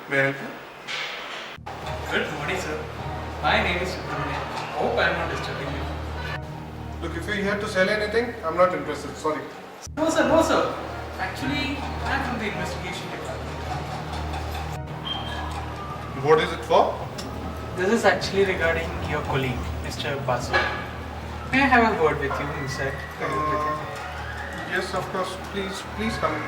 May I help you? Good morning, sir. My name is Subramanian. Hope I am not disturbing you. Look, if you're here to sell anything, I'm not interested. Sorry. No, sir, no, sir. Actually, I am from the investigation department. What is it for? This is actually regarding your colleague, Mr. Basu. May I have a word with you inside? Yes, of course. Please come in.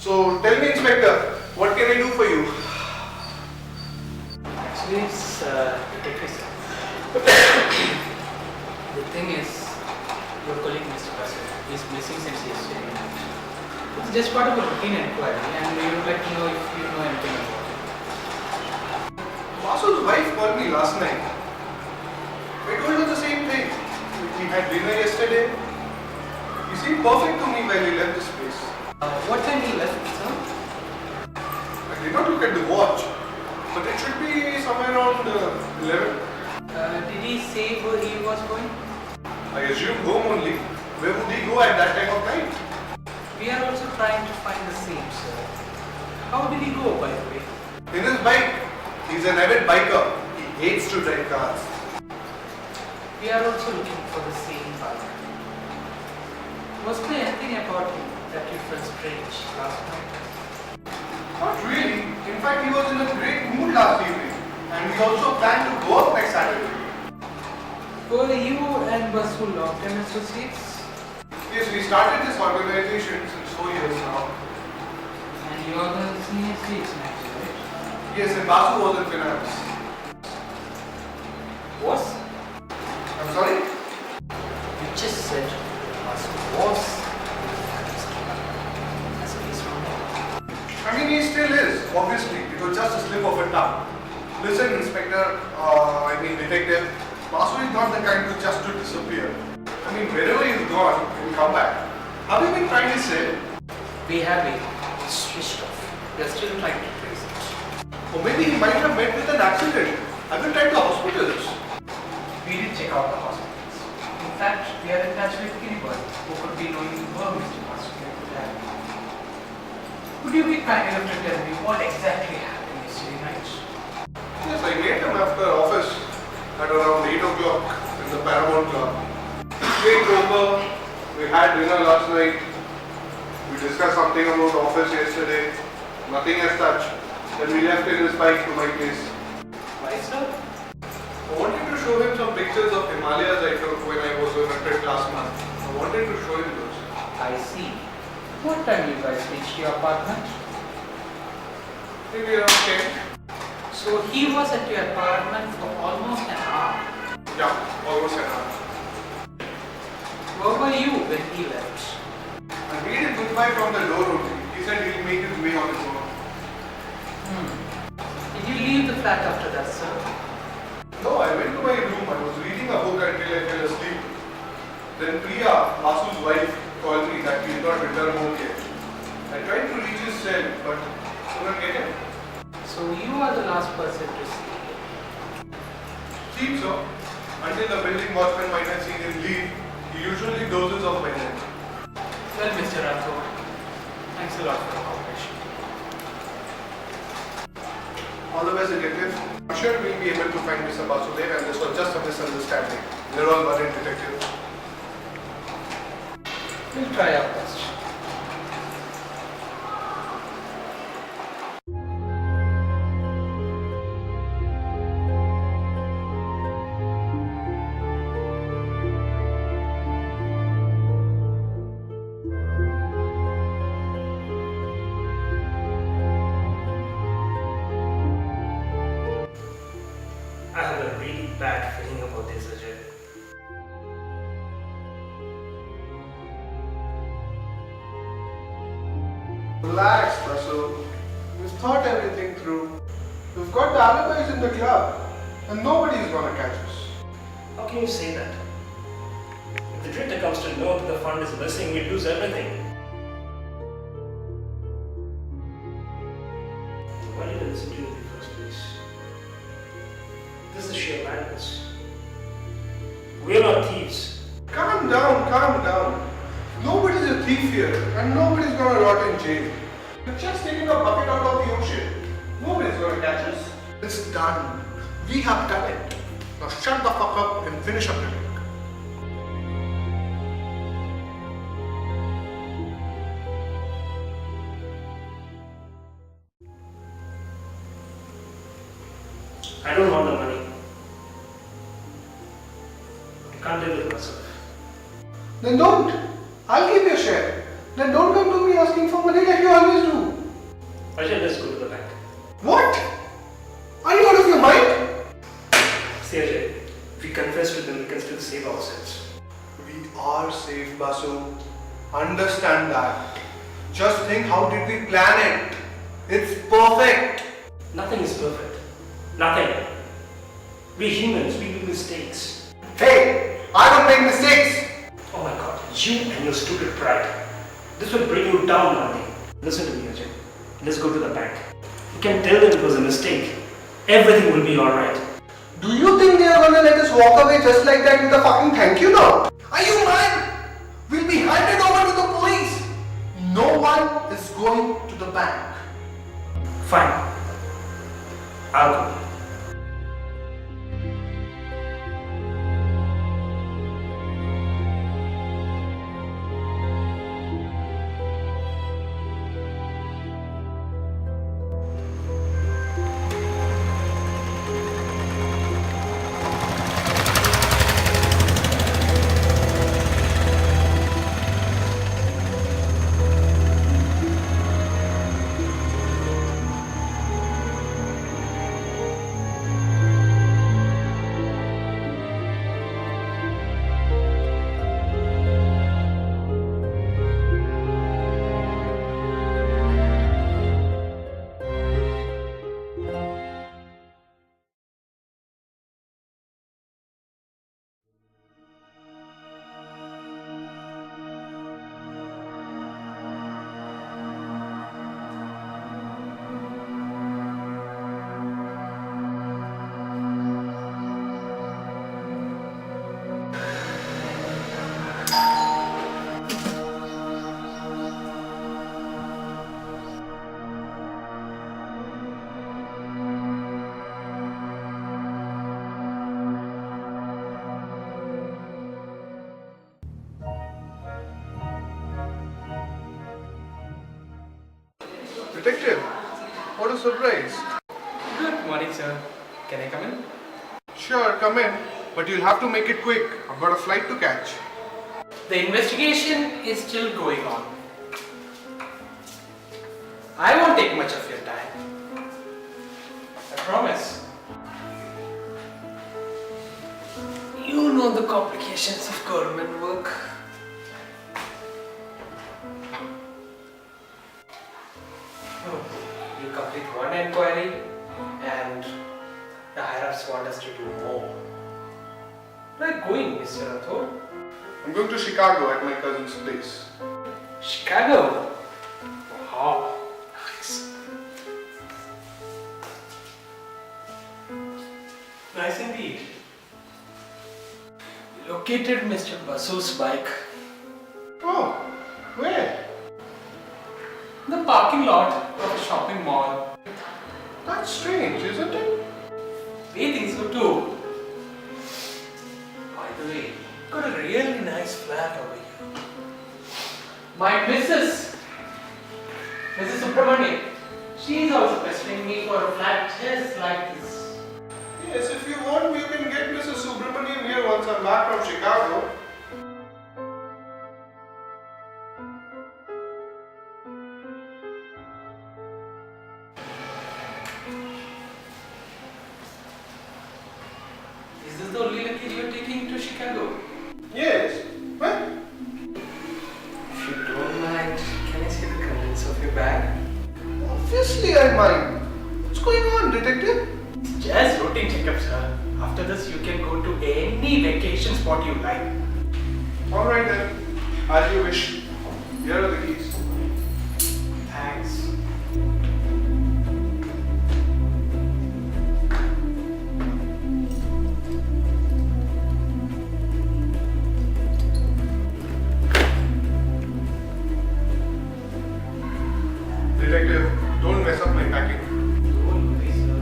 So, tell me, Inspector, what can I do for you? Actually, it's detective, sir. The thing is, your colleague, Mr. Basu, is missing since yesterday night. It's just part of a routine inquiry, and we would like to know if you know anything about it. Basu's wife called me last night. I told her the same thing. We had dinner yesterday. He seemed perfect to me when he left this place. What time he left, sir? I did not look at the watch, but it should be somewhere around 11. Did he say where he was going? I assume home only. Where would he go at that time of night? We are also trying to find the same, sir. How did he go, by the way? In his bike. He's an avid biker. He hates to drive cars. We are also looking for the same bike. Was there anything about him that you felt strange last night? Not really. In fact, he was in a great mood last evening. And we also planned to go out next Saturday. Were you and Basu long-term associates? Yes, we started this organization since 4 years now. And you are the senior statesman, right? Yes, and Basu was in finance. Was? I'm sorry? You just said Basu was as a case from I mean, he still is, obviously. It was just a slip of a tongue. Listen, Inspector, Detective, Basu is not the kind to just to disappear. I mean, wherever he's gone, he'll come back. Have you been trying to say? We have it switched off. We are still trying to trace it. Or maybe he might have met with an accident. Have you tried the hospitals? We did check out the hospitals. In fact, we are in touch with anybody who could be knowing where Mr. Basu could have. Would you be kind enough to tell me what exactly happened yesterday night? Yes, I met him after office at around 8 o'clock in the Paramount Club. Came over, we had dinner last night. We discussed something about office yesterday. Nothing as such. Then we left in his bike to my place. Why, sir? I wanted to show him some pictures of Himalayas I took when I was on a trip last month. I wanted to show him those. I see. What time you guys reached your apartment? Maybe around 10. So he was at your apartment for almost an hour. Yeah, almost an hour. Where were you when he left? I made him goodbye from the door only. He said he'll make his way on his own. Did you leave the flat after that, sir? No, I went to my room. I was reading a book until I fell asleep. Then Priya, Basu's wife, called me that he did not return home yet. I tried to reach his cell, but couldn't get him. So you are the last person to see him. Seems so. Until the building watchman might have seen him leave, he usually dozes off by then. Well, Mr. Rathore, thanks a lot for the cooperation. All the best, detective. I'm sure we'll be able to find Mr. Basu there, and this was just a misunderstanding. We're all worried, detective. We'll try our best. I have a really bad feeling about this, Ajay. Relax, Basu. We've thought everything through. We've got the alibis in the club and nobody's gonna catch us. How can you say that? If the director comes to know that the fund is missing, we lose everything. Why did I listen to you in the first place? This is sheer madness. We're not thieves. Calm down, calm down. Nobody's a thief here and nobody's gonna rot in jail. We're just taking a bucket out of the ocean. Nobody's gonna catch us. It's done. We have done it. Now shut the fuck up and finish up your drink. I don't want the money. I can't live with myself. Then don't. I'll keep your share. Then don't come to me asking for money like you always do. I shall just go to the bank. What? Are you out of your mind? See Ajay, if we confess to them, we can still save ourselves. We are safe, Basu. Understand that. Just think, how did we plan it? It's perfect. Nothing is perfect. Nothing. We humans, we make mistakes. Hey, I don't make mistakes. Oh my god, you and your stupid pride. This will bring you down one day. Listen to me, Ajay. Let's go to the bank. You can tell them it was a mistake. Everything will be alright. Do you think they are gonna let us walk away just like that with a fucking thank you now? Are you mad? We'll be handed over to the police. No one is going to the bank. Fine. I'll go. Detective, what a surprise. Good morning, sir. Can I come in? Sure, come in. But you'll have to make it quick. I've got a flight to catch. The investigation is still going on. I won't take much of your time. I promise. You know the complications of government work. You complete one inquiry and the higher-ups want us to do more. Where are you going, Mr. Rathod? I'm going to Chicago at my cousin's place. Chicago? Wow, nice. Nice indeed. We located Mr. Basu's bike. Oh, where? The parking lot of a shopping mall. That's strange, isn't it? We think so too. By the way, got a really nice flat over here. My Mrs. Subramanian, she's also pestering me for a flat just like this. Yes, if you want, you can get Mrs. Subramanian here once I'm back from Chicago. Is this the only luggage you're taking to Chicago? Yes. What? If you don't mind, can I see the contents of your bag? Obviously I mind. What's going on? detective? Just routine checkup, sir. After this, you can go to any vacation spot you like. Alright then. As you wish. Here are the keys. Thanks. Detective, don't mess up my packing. Don't worry, sir.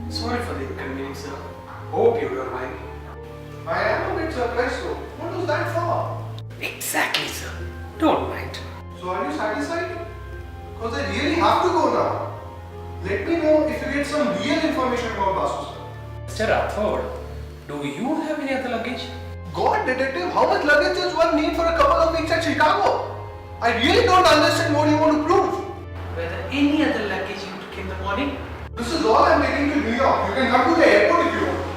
Sorry for the inconvenience, sir. Hope you don't mind. I am a bit surprised though. What was that for? Exactly, sir. Don't mind. So are you satisfied? Because I really have to go now. Let me know if you get some real information about Basu sir. Mr. Rathod, do you have any other luggage? God, detective, how much luggage does one need for a couple of weeks at Chicago? I really don't understand what you want to prove. Were there any other luggage you took in the morning? This is all I'm taking to New York. You can come to the airport if you want.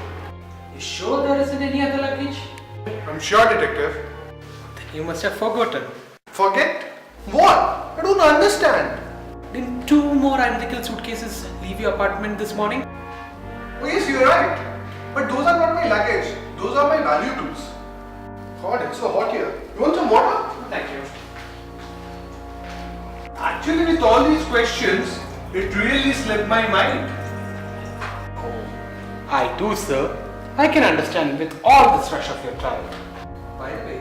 You sure there isn't any other luggage? I'm sure, detective. Then you must have forgotten. Forget? What? I don't understand. Didn't 2 more identical suitcases leave your apartment this morning? Oh yes, you're right. But those are not my luggage. Those are my valuables. God, it's so hot here. You want some water? Thank you. Actually, with all these questions, it really slipped my mind. I do, sir. I can understand with all this rush of your travel. By the way,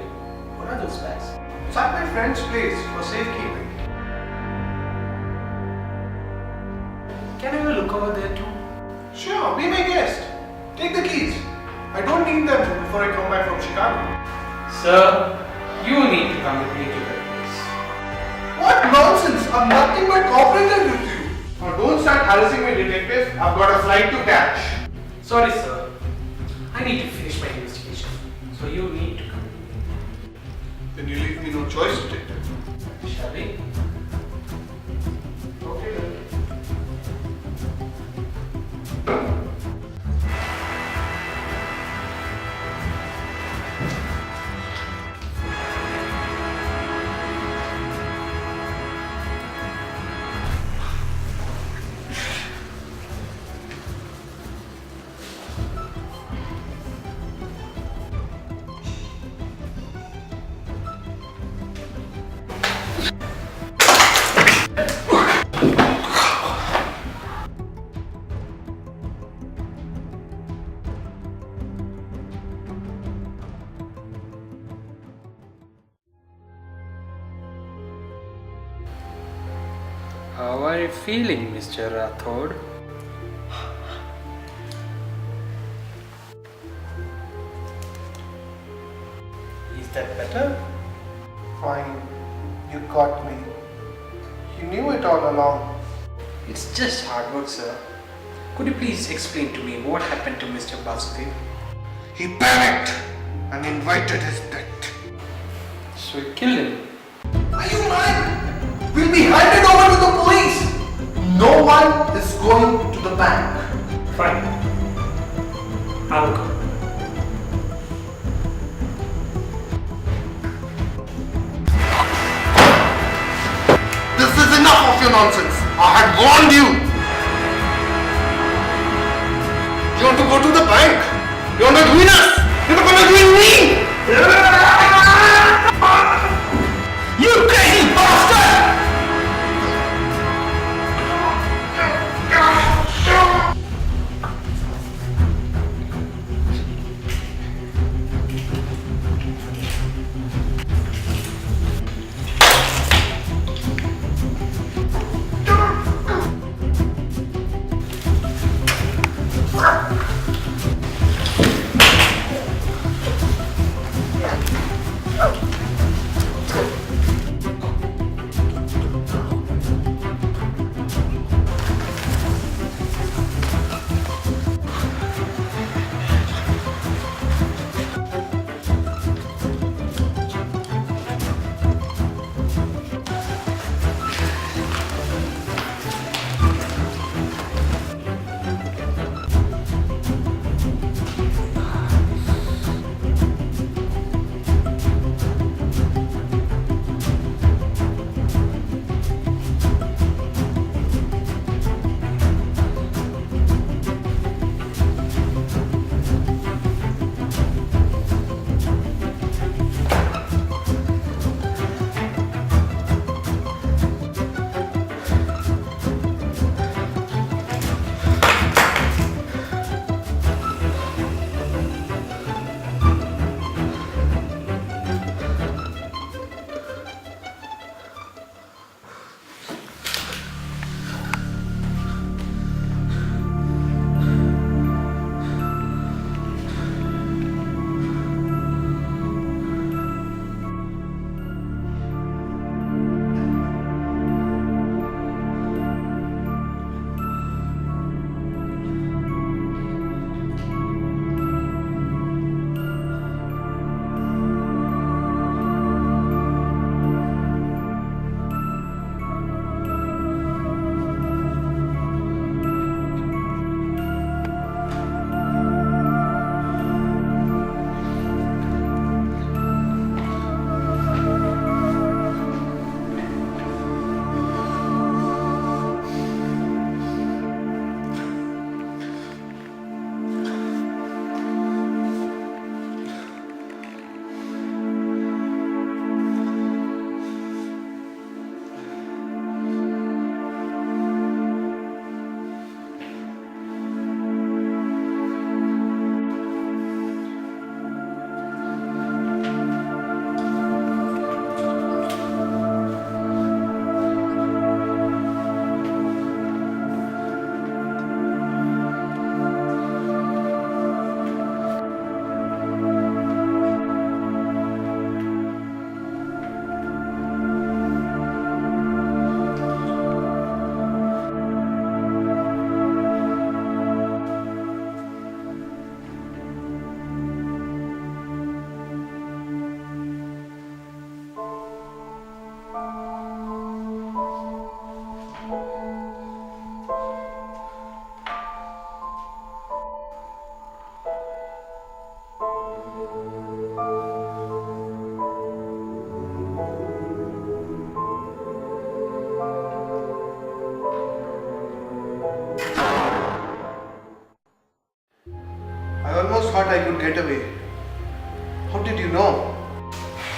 what are those bags? It's at my friend's place for safekeeping. Can I have a look over there too? Sure, be my guest. Take the keys. I don't need them before I come back from Chicago. Sir, you need to come with me to that place. What nonsense! I'm nothing but cooperative with you. Now don't start harassing me, detective. I've got a flight to catch. Sorry, sir. I need to finish my investigation. So you need to come with me. Then you leave me no choice, detective. Shall we? Okay then. How are you feeling, Mr. Rathod? Is that better? Fine. You got me. You knew it all along. It's just hard work, sir. Could you please explain to me what happened to Mr. Basudev? He panicked and invited his death. So you killed him? Are you mad? We'll be handed over to the police. No one is going to the bank. Fine. I'll go. This is enough of your nonsense. I had warned you. You want to go to the bank? You want to ruin us? You're not going to ruin me. You crazy bastard!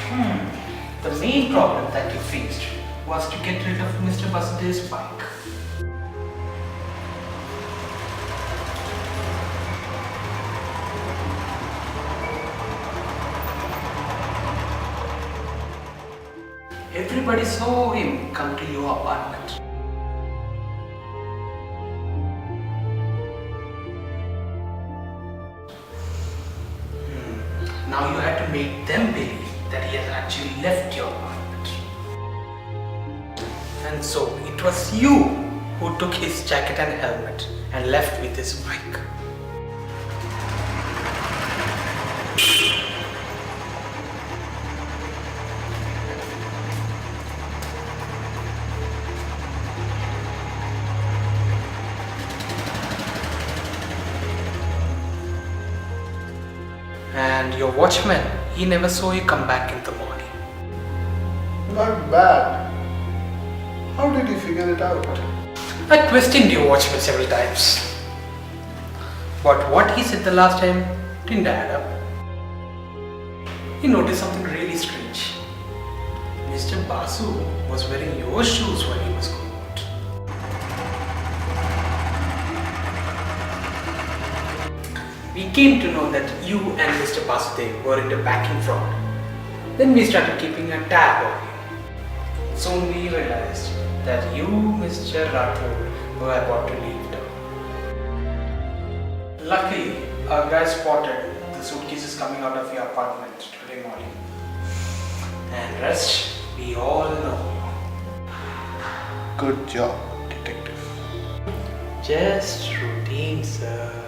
The main problem that you faced was to get rid of Mr. Basudev's bike. Everybody saw him come to your apartment. Now you had to make them believe that he has actually left your apartment. And so it was you who took his jacket and helmet and left with his bike. And your watchman, he never saw you come back in the morning. Not bad. How did you figure it out? I questioned your watchman several times. But what he said the last time didn't add up. He noticed something really strange. Mr. Basu was wearing your shoes when he was going out. We came to know that you and Mr. Basudev were into banking fraud. Then we started keeping a tab on you. Soon we realized that you, Mr. Rathod, were about to leave town. Luckily, our guy spotted the suitcases coming out of your apartment today morning. And rest, we all know. Good job, detective. Just routine, sir.